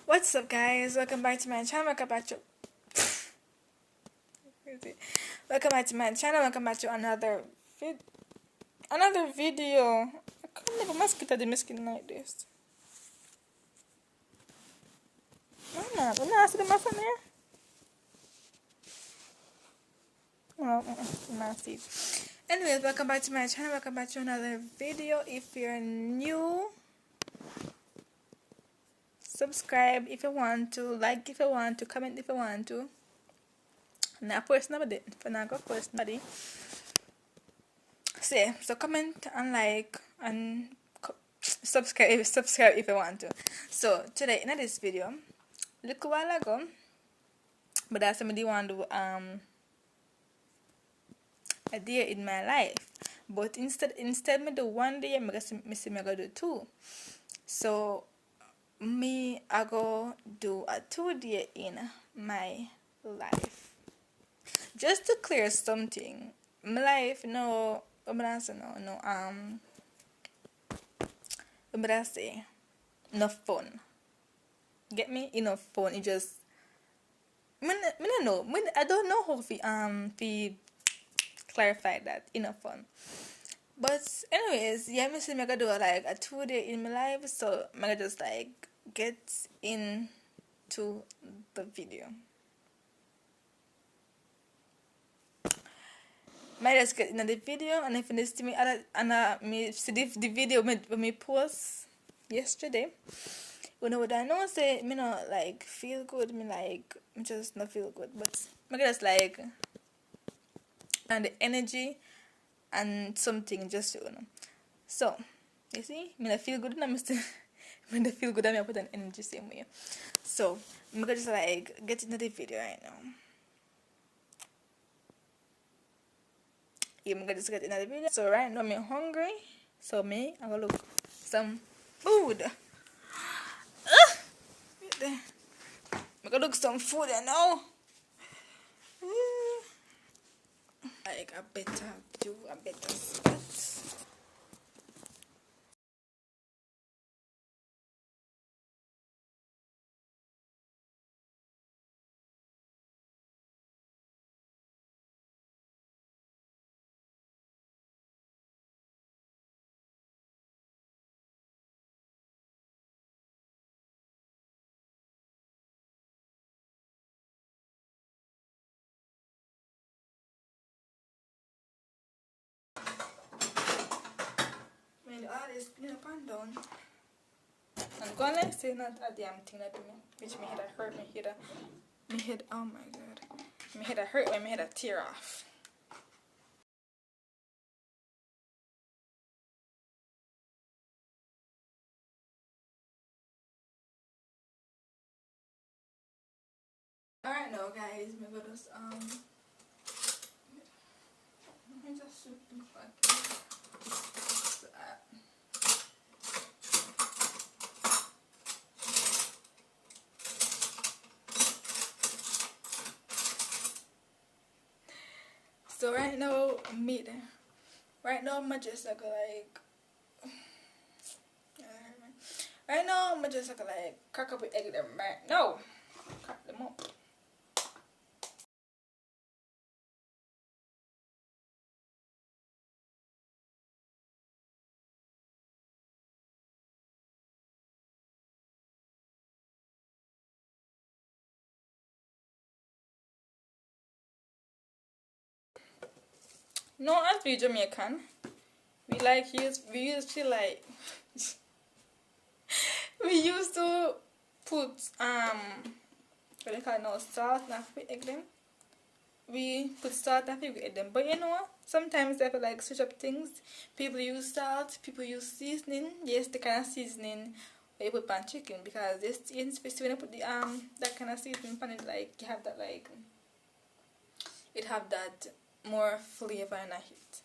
What's up, guys? Welcome back to my channel. Welcome back to welcome back to my channel. Welcome back to another video. I can't make a mosquito the skin like this. Why not? I'm not asking my phone there. Well, nasty. Anyways, welcome back to my channel. Welcome back to another video. If you're new, subscribe if you want to, like if you want to, comment if you want to. Not post nobody. For now, go post nobody. So comment and like and subscribe if you want to. So today in this video, look a while ago, but that's somebody want to do a day in my life. But instead me do one day, me go do two. So I go do a 2 day in my life. Just to clear something, my life no say no fun. Get me? Enough fun. It just I don't know how to clarify that. Enough fun. But anyways, yeah, me say me gonna do like a 2 day in my life, so I'm gonna just like get into the video. Might just get into the video, and if you listen to me me see the video me post yesterday. You know what I know, say me not like feel good, me just not feel good, but I just like and the energy and something just So you see, me not feel good and I'm still me not feel good and I put an energy same way. So I'm gonna just like get into the video right now. Yeah, I'm gonna just get into the video. So right now I'm hungry, so I'm gonna look some food. I'm gonna look some food I know. Like a better spot. Made all this clean up and down. I'm gonna say not a damn thing that me, which me head hurt me head, oh my god. My head hurt when my head tear off. Alright now guys, me go just let me just shoot the fuck. So right now I'm just like right now I'm just like crack up the egg them right now. Crack them up. No, as we Jamaican, we used to like we used to put what do you call it now, salt and we egg them. We put salt and we egg them. But you know, sometimes they have to like switch up things. People use salt, people use seasoning. Yes, the kind of seasoning where you put on chicken, because this especially when you put the that kind of seasoning on it, like you have that like it have that more flavor and a heat.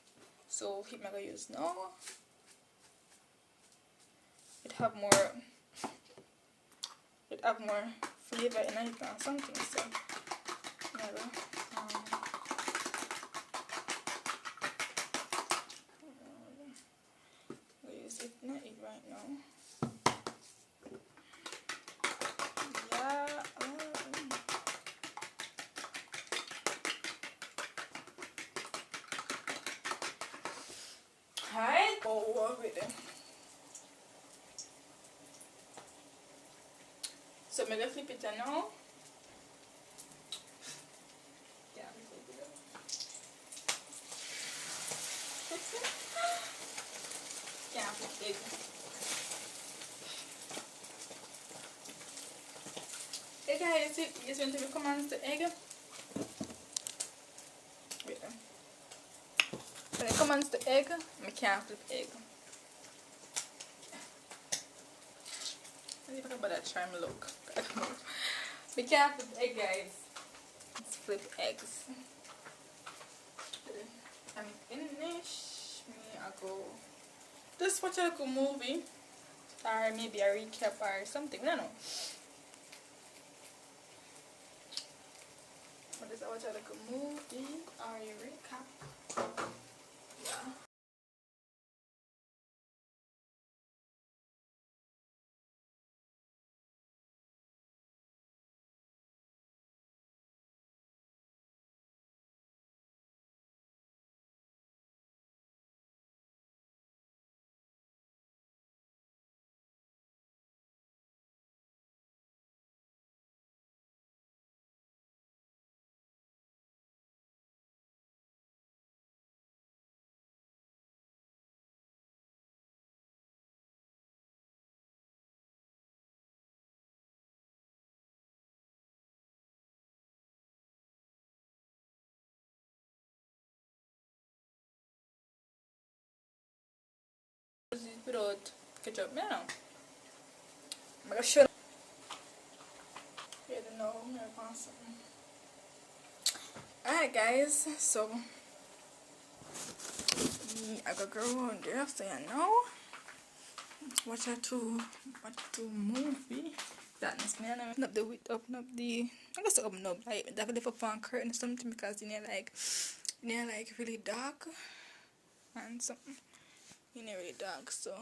So I'm gonna use now. It have more flavor in it or something. So I'm gonna use it, not it right now. there. So I'm gonna flip it now. Yeah, flip it up. Yeah, flip it. Hey guys, you want to recommend the egg? Wait. When it comes to egg, I can't flip egg. Let's see if I can try my look. I don't know. We can't flip egg, guys. Let's flip eggs. I'm finish. I go just watch a little movie, or maybe a recap or something. I don't know. But just watch a little movie or a recap. Yeah. Without ketchup, you know. I'm gonna show you. I don't know. I'm gonna find something. Alright, guys. So I gotta go around there, so you know. Watch a two movie. That's me and I open up the open up the I guess open up like definitely for fun curtain or something because you know like really dark and something. You know really dark, so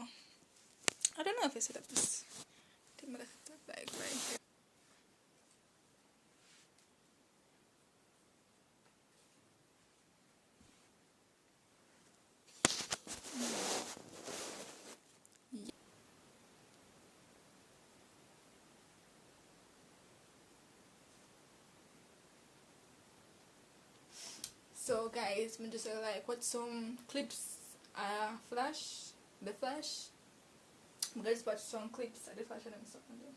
I don't know if I set up this. I think I'm gonna set up like right here. So guys, I'm just like watch some clips Flash, the Flash. I'm gonna just watch some clips at the Flash and them stuff and then.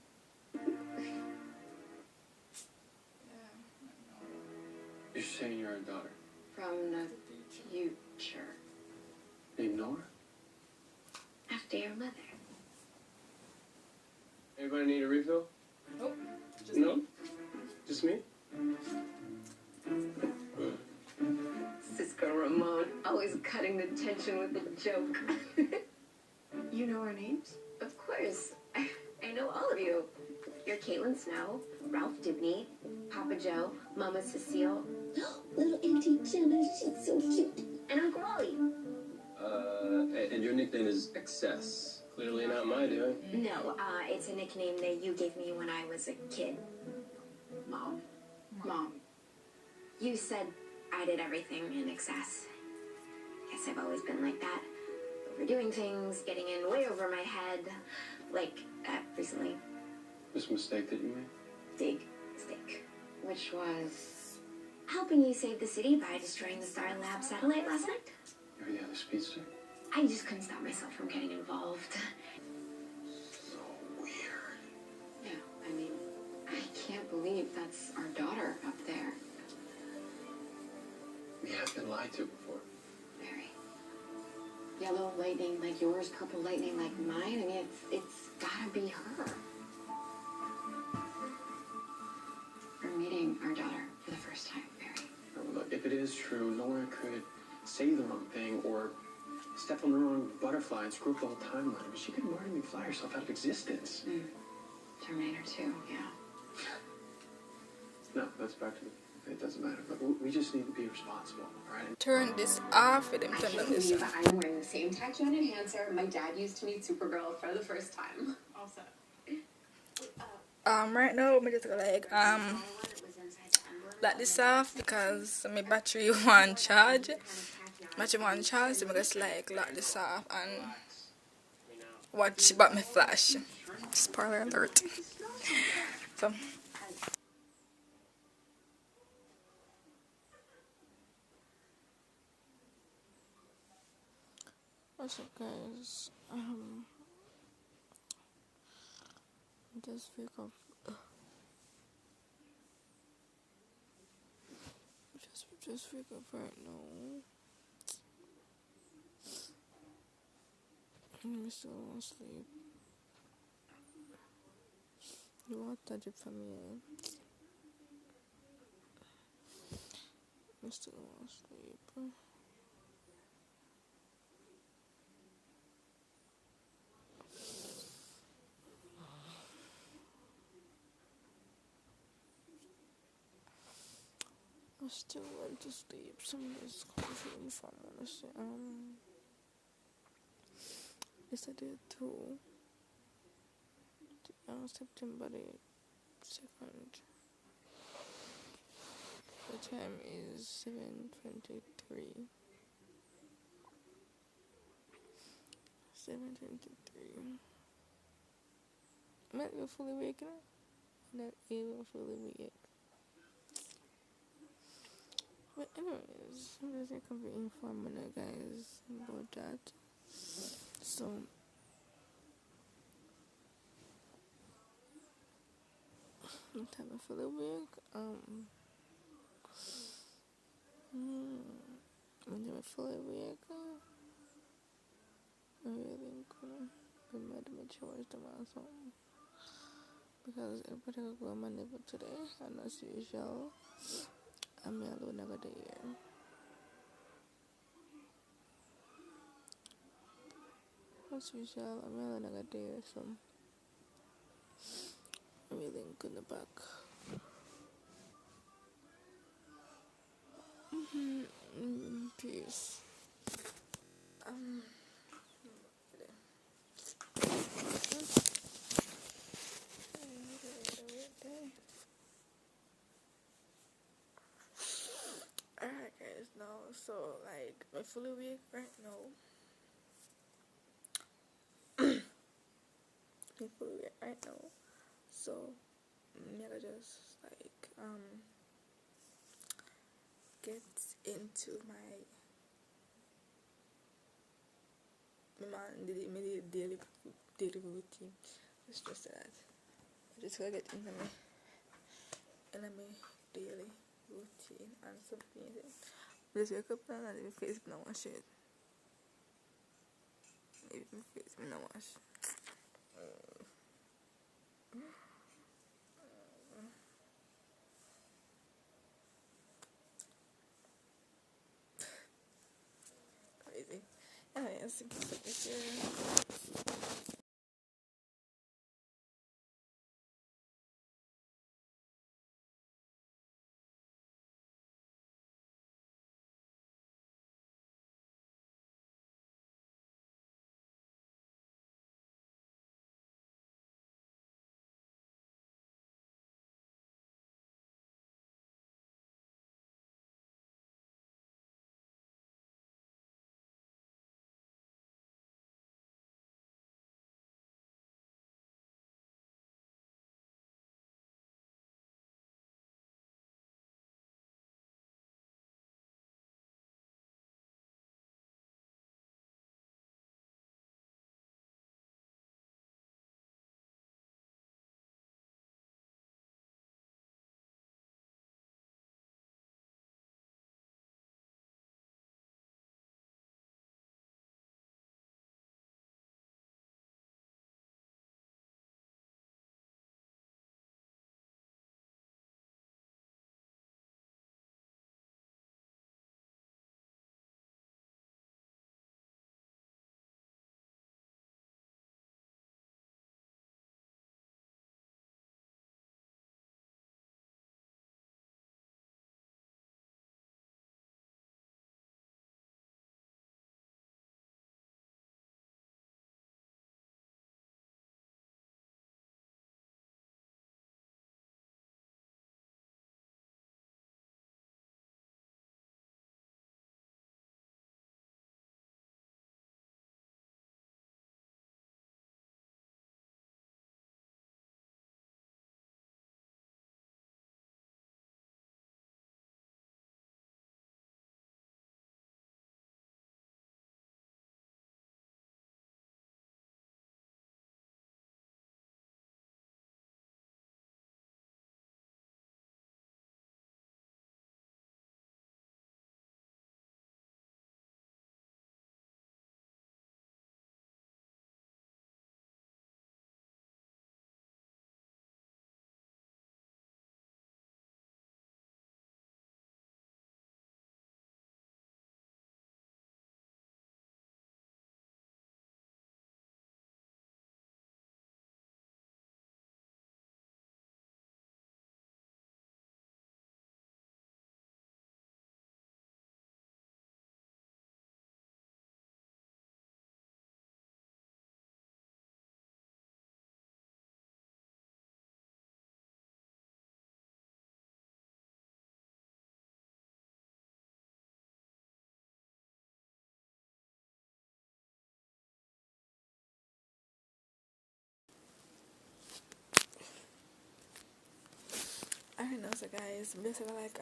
Yeah, I know. You're saying you're a daughter? From the future. Named Nora? After your mother. Anybody need a refill? Nope. Just No? me. Just me? Cisco Ramon, always cutting the tension with a joke. You know our names? Of course. I know all of you. You're Caitlin Snow, Ralph Dibney, Papa Joe, Mama Cecile, little Auntie Jenna, she's so cute, and Uncle Wally. And your nickname is Excess. Clearly not my doing. No, it's a nickname that you gave me when I was a kid. Mom. Mom. You said I did everything in excess. Guess I've always been like that. Overdoing things, getting in way over my head. Like, recently. This mistake that you made? Big mistake. Which was helping you save the city by destroying the Star Lab satellite last night. You're the other speedster? I just couldn't stop myself from getting involved. So weird. Yeah, I mean, I can't believe that's our daughter up there. We have been lied to before. Very. Yellow lightning like yours, purple lightning like mine. I mean, it's gotta be her. We're meeting our daughter for the first time, Mary. Look, if it is true, Nora could say the wrong thing or step on the wrong butterfly and screw up the whole timeline. But she could murder fly herself out of existence. Terminator 2, yeah. No, that's back to the... It doesn't matter, but we just need to be responsible, alright? Turn this off and then I turn can't on this believe off. I'm wearing the same tattoo and enhancer my dad used to meet Supergirl for the first time. Also. Right now I'm just gonna lock this off because my battery won't charge. So I'm just like lock this off and watch but me flash. Spoiler alert. So what's up guys? Just wake up. Just wake up right now. I'm still asleep. You want to touch it for me? I'm still asleep. I still went to sleep. Some of this confusing from honestly. Yes, I did too. September the 2nd. The time is 7:23. 7:23. I'm not even fully awake now. Not even fully awake. But anyways, I'm just gonna be informing you guys about that. So what time I fully awake? When I'm fully awake, I really gonna be mad at my chores tomorrow something. Because everybody will go on my neighbor today, and as usual, I'm alone never there. As usual, I'm alone never there, so I'm really gonna back. Peace. Alright guys, now so like I'm fully awake right now. I'm fully awake right now. So I'm gonna just like get into my daily routine. It's just that I just gotta get into my daily routine and something. Just wake up and leave my face in the wash it. Leave my face in the wash. Crazy. Anyways, put this here. so guys, basically like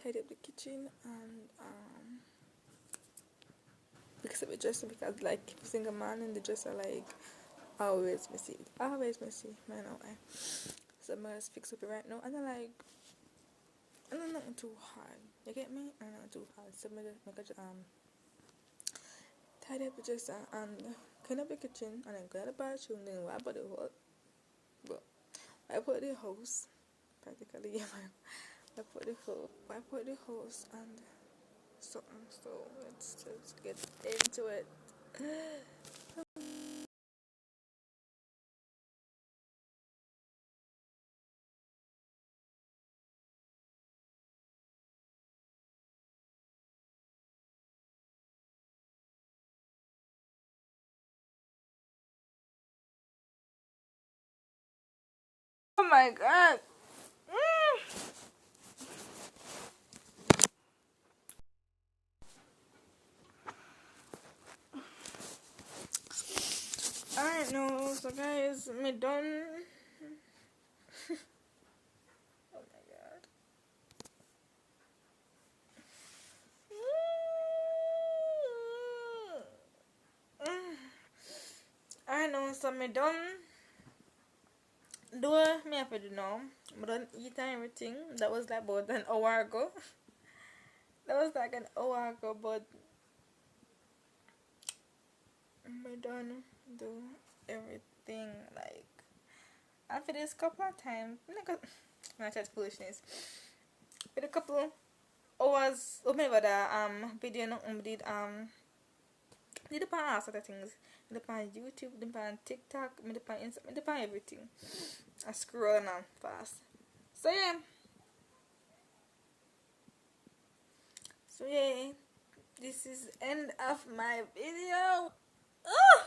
tidy up the kitchen and fix up the dresser because like single man and the dresser like always messy. Always messy, man know why. So I'm gonna fix up it right now and then like and then nothing too hard. You get me? And not too hard. So I'm gonna tidy up the dresser and clean up the kitchen and then go to the bathroom then wipe out the whole wipe out the house practically. Wipe out the house and something. So let's just get into it. Oh my god. Alright, no, so guys, me done. Oh my god. Alright, no, so me done. Do me have to do now. Me done eat and everything. That was like about an hour ago. That was like an hour ago, but me done do everything like after this couple of times. Not just foolishness. With a couple hours, whenever the video no did upon all sort of things. Did upon YouTube, did upon TikTok, did upon Instagram, did upon everything. I scroll on fast. So yeah. This is the end of my video. Oh!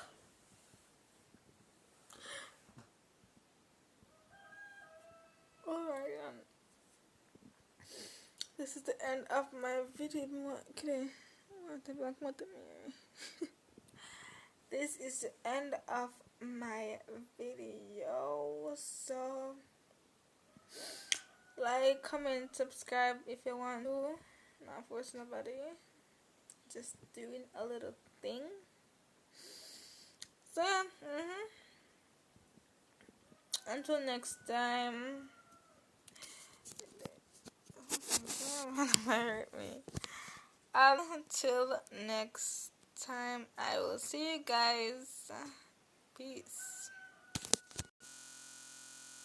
Oh my god. This is the end of my video. This is the end of my video. So like, comment, subscribe if you want to. Not force nobody. Just doing a little thing. So until next time. Hurt me. Until next time, I will see you guys. Peace.